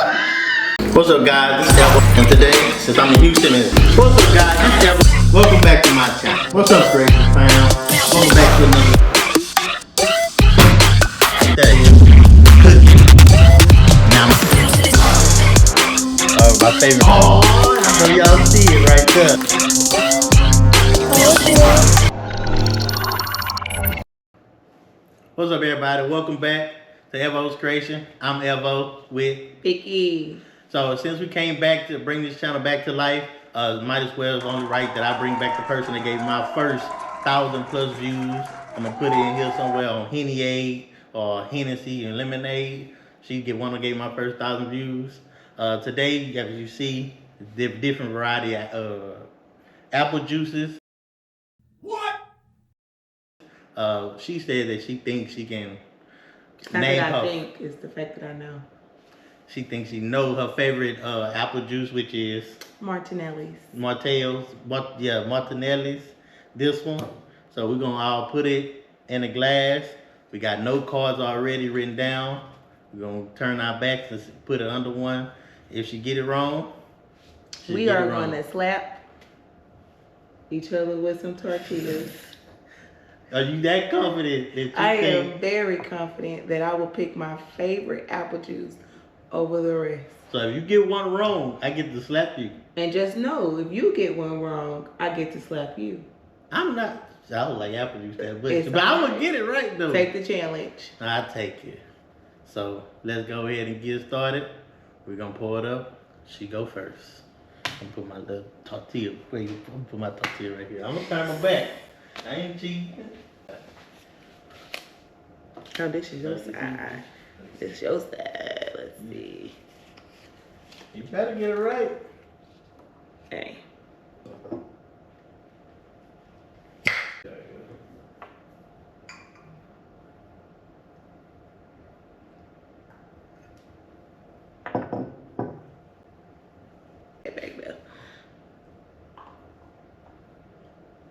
What's up, guys? This is Elvo, and today, since I'm in Houston, what's up, guys? This is Elvo. Welcome back to my channel. What's up, Greg fam? Welcome back to another day. Now, my favorite. Oh, I know y'all see it right there. What's up, everybody? Welcome back to Evo's Creation. I'm Evo with Vicky. So since we came back to bring this channel back to life, might as well, it's only right that I bring back the person that gave me my first 1,000+ views. I'm gonna put it in here somewhere on Henny or Hennessy and Lemonade. She get one that gave my first 1,000 views. Today, as you see, different variety of apple juices. What? She said that she thinks she can name her. I think it's the fact that I know. She thinks she knows her favorite apple juice, which is Martinelli's. Martinelli's. This one. So we're gonna all put it in a glass. We got note cards already written down. We're gonna turn our backs and put it under one. If she get it wrong, we are going to slap each other with some tortillas. Are you that confident that you I am very confident that I will pick my favorite apple juice over the rest. So if you get one wrong, I get to slap you. And just know, if you get one wrong, I get to slap you. I don't like apple juice that much, but I'm gonna get it right though. Take the challenge. I take it. So let's go ahead and get started. We're gonna pour it up. She go first. I'm gonna put my little tortilla. Wait, I'm gonna put my tortilla right here. I'm gonna turn my back. I ain't cheating. Oh, this is your side. This is your side. Let's see. You better get it right. Hey. Get back there.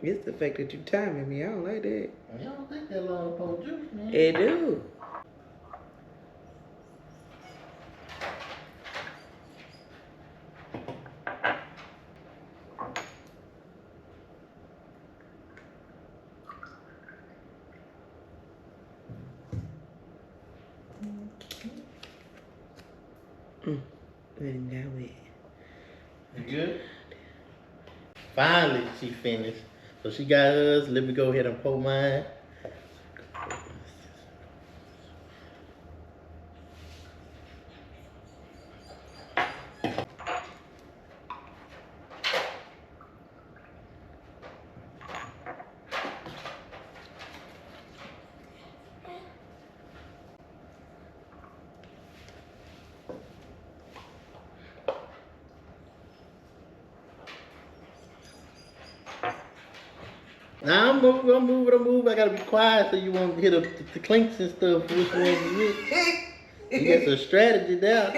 It's the fact that you timing me. I don't like that. You don't think that long for juice, man. It do. Let him go with. You good? Finally, she finished. So she got hers. Let me go ahead and pour mine. Now I'm move. I gotta be quiet so you won't hear the clinks and stuff. Which one you with? You got some strategy there.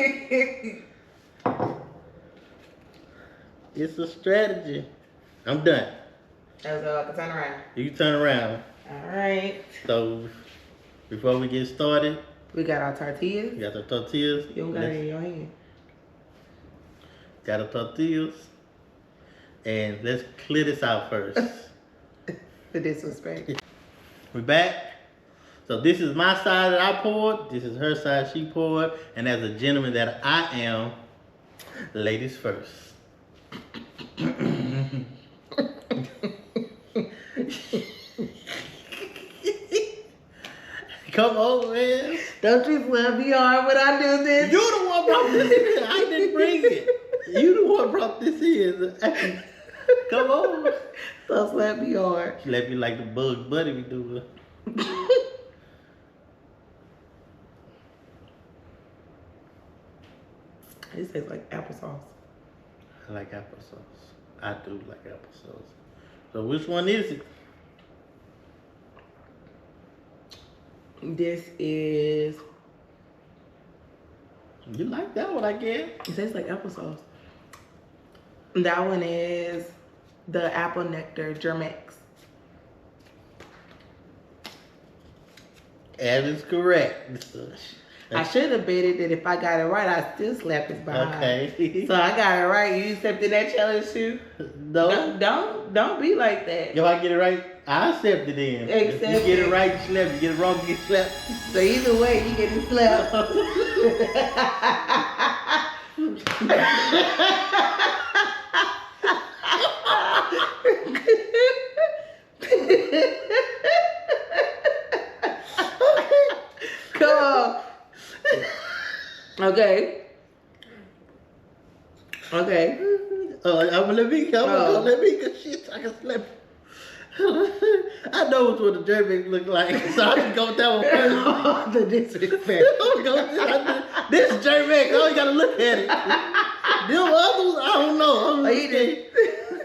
It's a strategy. I'm done. That was all I can turn around. You can turn around. All right. So before we get started, we got our tortillas. We got the tortillas. You don't got it in your hand. Got the tortillas. And let's clear this out first. The disrespect. We back. So this is my side that I poured. This is her side she poured. And as a gentleman that I am, ladies first. Come on, man. Don't you slap me hard when I do this. You the one brought this in. I didn't bring it. You the one brought this in. Come on. Don't slap me hard. Slap me like the Bugs Bunny we do. It tastes like applesauce. I like applesauce. I do like applesauce. So which one is it? This is... You like that one, I guess. It tastes like applesauce. That one is the apple nectar Germex. That is correct. I should have betted that if I got it right, I still slap his behind. Okay. So I got it right. You accepted that challenge too? No. Don't be like that. If I get it right, I accept it then. If you get it right, you slap. You get it wrong, you get slapped. So either way, you getting slapped. Come on. Okay. Okay. Let me go. Shit, I can slap. I know what the German look like, so I can go with that one first. The disrespect. This is German. I only gotta look at it. Them others, I don't know.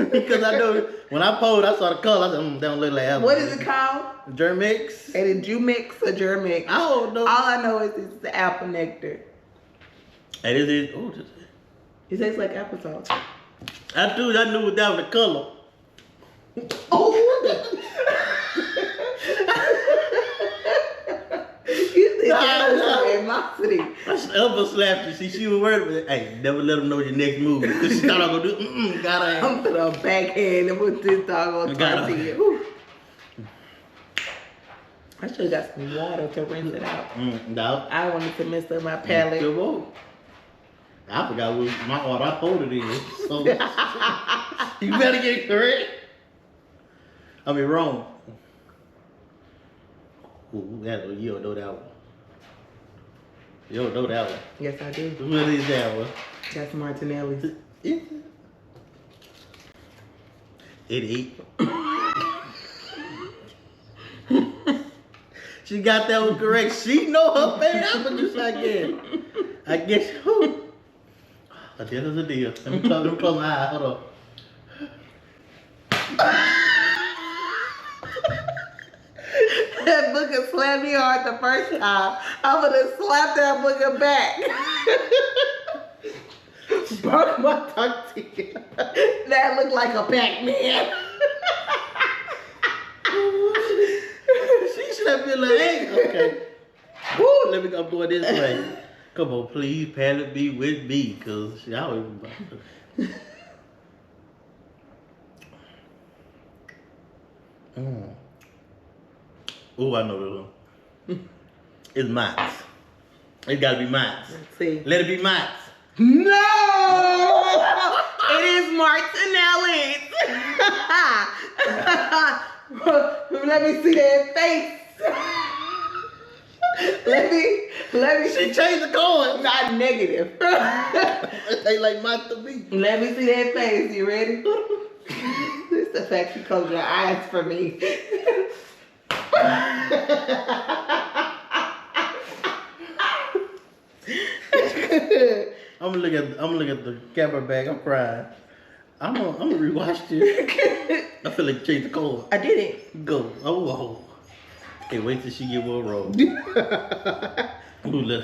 Because I know when I pulled, I saw the color. I said, they don't look like apples. What is it called? Germix. And did you mix or Germix? I don't know. All I know is it's the apple nectar. And this is, It tastes like applesauce. I knew that was the color. Oh! You think that was some animosity. I ever slapped her. See, she was worried about it. Hey, never let them know your next move. Because she thought I was going to do, got her. I'm gonna backhand and put this dog on tortilla. I should have got some water to rinse it out. No. I wanted to mess up my palate. Good move. I forgot what my order I pulled it in. So, you better get it correct. I mean, wrong. Ooh, you don't know that one. You don't know that one. Yes, I do. What is that one? That's Martinelli's. It eat. She got that one correct. She know her favorite apple juice again. I guess. A deal is a deal. Let me close my eye. Hold on. That booger slapped me hard the first time. I'm gonna slap that booger back. Broke my tortilla. That looked like a Pac-Man. She should have been like, hey, okay. Woo, let me go going this way. Come on, please, pallet be with me, cause I don't even Oh, I know this one. It's Mott's. It gotta be Mott's. Let's see. Let it be Mott's. No! It is Martinelli's. Let me see that face. Let me. She changed the coin. Not negative. They like Mott's to me. Let me see that face. You ready? It's the fact you close your eyes for me. I'm gonna look at the camera bag. I'm crying. I'm gonna rewatch this. I feel like change the color. I did it. Go. Oh. Can't wait till she get one roll. Ooh, let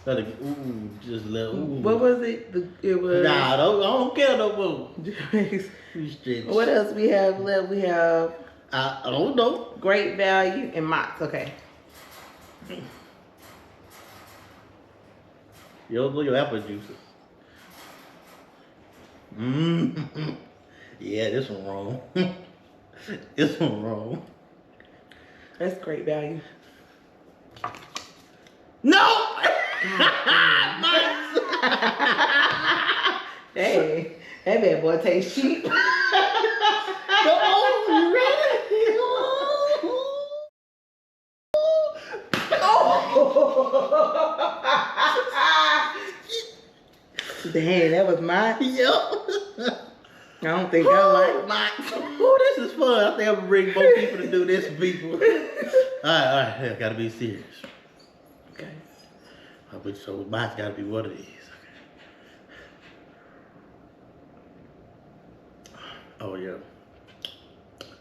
it. Ooh, just let. Ooh. What was it? It was. Nah, I don't care no more. What else we have left? We have. I don't know. Great Value and Mott's. Okay. You don't know your apple juices. Yeah, this one wrong. This one wrong. That's Great Value. No! Hey, that bad boy tastes cheap. Go on, you ready? Dang, that was mine. Yup. I don't think I like mine. Oh, this is fun. I think I'm gonna bring more people to do this, people. All right. I gotta be serious. Okay. So mine's gotta be one of these. Oh yeah.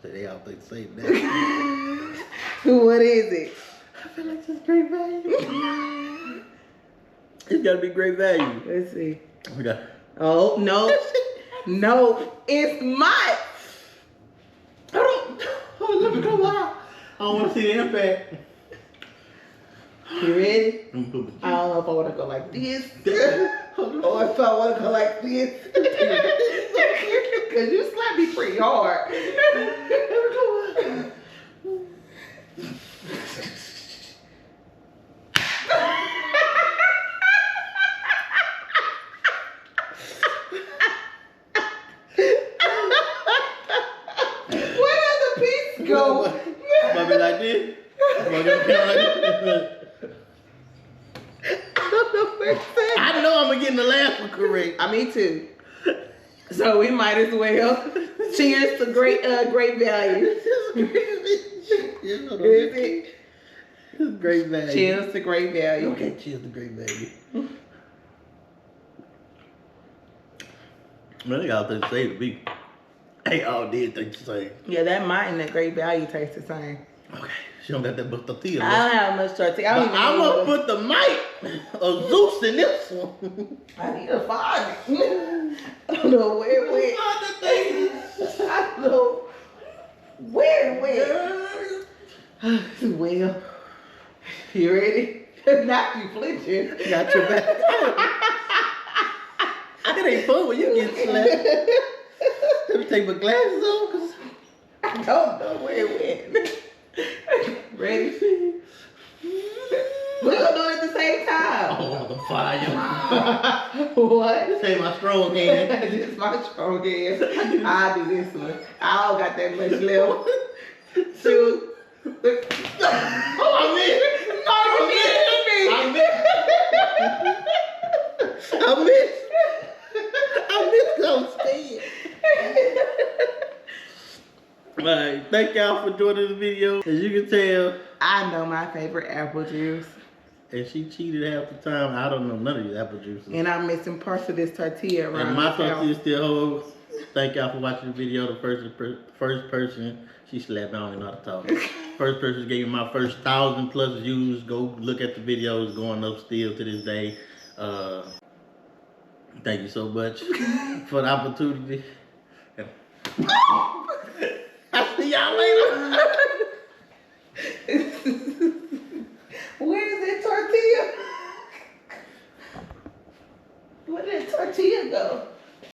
They all think the same thing. What is it? I feel like it's Great Value. It's gotta be Great Value. Let's see. We got. Oh no, no, it's mine. Let me go out. I don't want to see the impact. You ready? I'm gonna put I don't know if I want to go like this or if I want to go like this. Because you slapped me pretty hard. Where does the piece go? Might be like this. Might be like this. I know I'm getting the last one correct. Me too. So we might as well cheers to great value. Is it? Great value. Cheers to great value. Okay, cheers to great value. Man, they all think the same to me. They all did think the same. Yeah, that mine and that great value taste the same. Okay, she don't got that much tortilla. I don't have much tortilla. I don't even I'm know gonna put the mic of Zeus in this one. I need to find it. I don't know where it went. I don't know where it went. Well, you ready? Not you flinching. Got your back. It ain't fun when you get slapped. Let me take my glasses off, cause I don't know where it went. Ready? We're gonna do it at the same time. oh, the fire. What? This ain't my strong hand. This is my strong hand. I'll do this one. I don't got that much left. 2. Oh, I missed. No, you didn't me. I missed. I missed because I'm scared. Alright, thank y'all for joining the video. As you can tell, I know my favorite apple juice. and she cheated half the time. I don't know none of these apple juices. And I'm missing parts of this tortilla around And my the house. tortilla still holds. Thank y'all for watching the video. The first person, she slapped me, I don't even know how to talk. First person gave me my first 1,000+ views. Go look at the videos going up still to this day. Thank you so much for the opportunity. I'll see y'all later.